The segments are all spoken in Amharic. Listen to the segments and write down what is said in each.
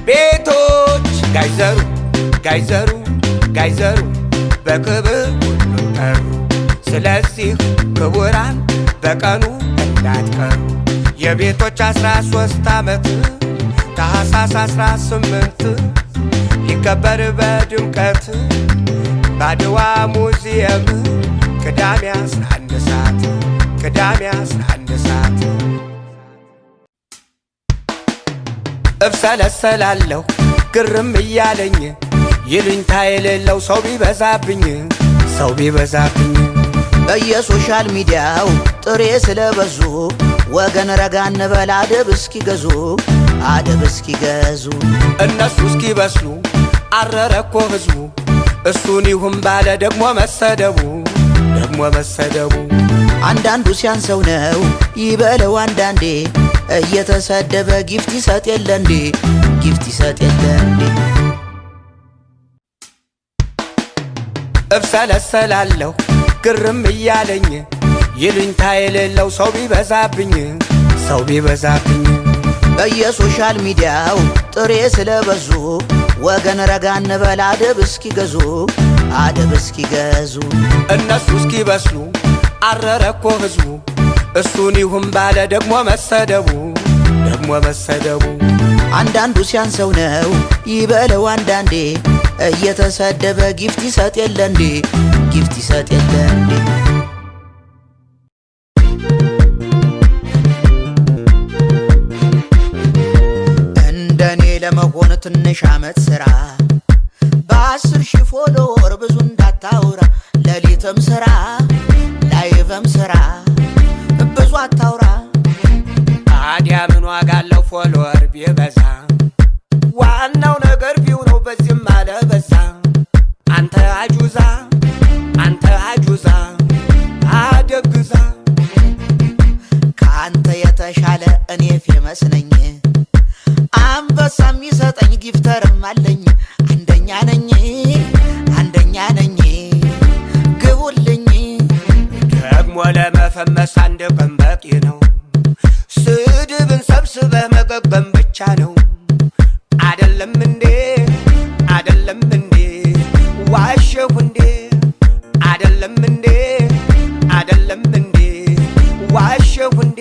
ቤቶች ጋይዘሩ በክብር ጠሩ። ስለዚህ ክቡራን በቀኑ እንዳትቀሩ። የቤቶች 13 ዓመት ታኅሳስ 18 ሊከበር በድምቀት በአድዋ ሙዚየም ቅዳሜ 11 ሰዓት እብሰለሰላለሁ ግርም እያለኝ ይሉኝታ የሌለው ሰው ቢበዛብኝ በየሶሻል ሚዲያው ጥሬ ስለበዙ ወገን ረጋ እንበል አደብ እስኪገዙ እነሱ እስኪበስሉ አረረኮ ህዝቡ እሱን ይሁን ባለ ደግሞ መሰደቡ አንዳንዱ ሲያንሰው ነው ይበለው አንዳንዴ እየተሰደበ ጊፍት ይሰጥ የለ እንዴ እብሰለሰላለሁ ግርም እያለኝ ይሉኝታ የሌለው ሰው ቢበዛብኝ በየሶሻል ሚዲያው ጥሬ ስለበዙ ወገን ረጋ እንበል አደብ እስኪገዙ እነሱ እስኪበስሉ አረረኮ ህዝቡ እሱን ይሁን ባለ ደግሞ መሰደቡ አንዳንዱ ሲያንሰው ነው ይበለው አንዳንዴ እየተሰደበ ጊፍት ይሰጥ የለ እንዴ እንደኔ ለመሆን ትንሽ ዓመት ሥራ በ10 ሺህ ፎሎወር ብዙ እንዳታውራ ሌሊትም ሥራ ላይቭም ሥራ ብዙ አታውራ። ታዲያ ምን ዋጋ አለው ፎሎወር ቢበዛ? ዋናው ነገር ቪው ነው። በዚህም አለ በዛ አንተ አጁዛ አደግዛ ከአንተ የተሻለ እኔ ፌመስ ነኝ። አንበሳ የሚሰጠኝ ጊፍተርም አለኝ። አንደኛ ነኝ ግቡልኝ። ደግሞ ለመፈመስ አንድ ቀን በቂ ነው። ስድብን ሰብስበህ መገገም ብቻ ነው። አይደለም እንዴ ዋሸሁ እንዴ? አይደለም እንዴ ዋሸሁ እንዴ?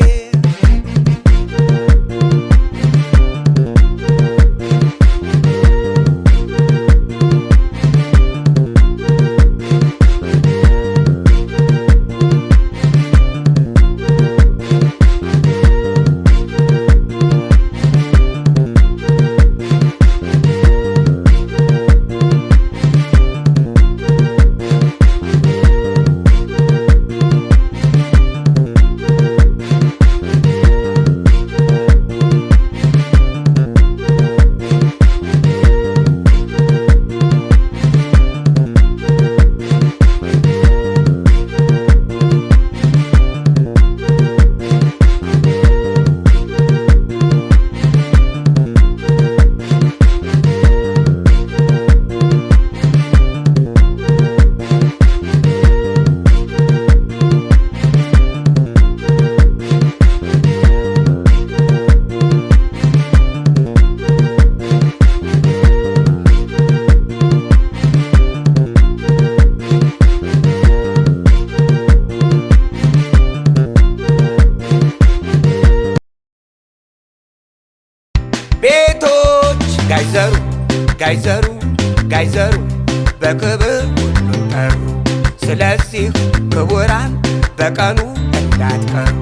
ቤቶች ጋይዘሩ በክብር ጠሩ። ስለዚህ ክቡራን በቀኑ እንዳትቀሩ።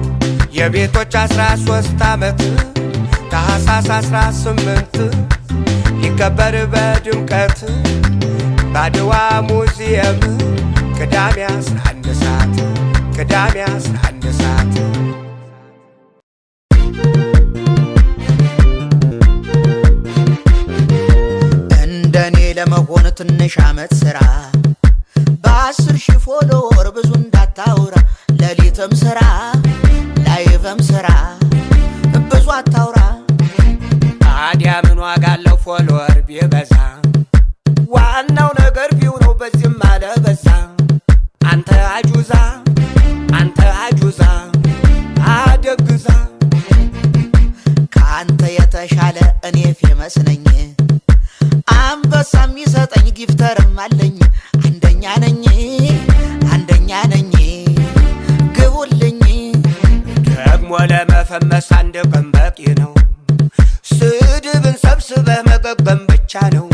የቤቶች 13 ዓመት ታኅሳስ 18 ሊከበር በድምቀት በአድዋ ሙዚየም ቅዳሜ 11 ሰዓት እንደኔ ለመሆን ትንሽ ዓመት ሥራ በ10 ሺህ ፎሎወር ብዙ እንዳታውራ ሌሊትም ሥራ ላይቭም ሥራ ብዙ አታውራ። ታዲያ ምን ዋጋ አለው ፎሎወር ቢበዛ? ዋናው ነገር ቪው ነው። በዚህም አለ በዛ አንተ አጁዛ አደግዛ ከአንተ የተሻለ እኔ ፌመስ ነኝ። ነገርም አለኝ አንደኛ ነኝ አንደኛ ነኝ ግቡልኝ ደግሞ ለመፈመስ አንድ ቀን በቂ ነው ስድብን ሰብስበህ መገገም ብቻ ነው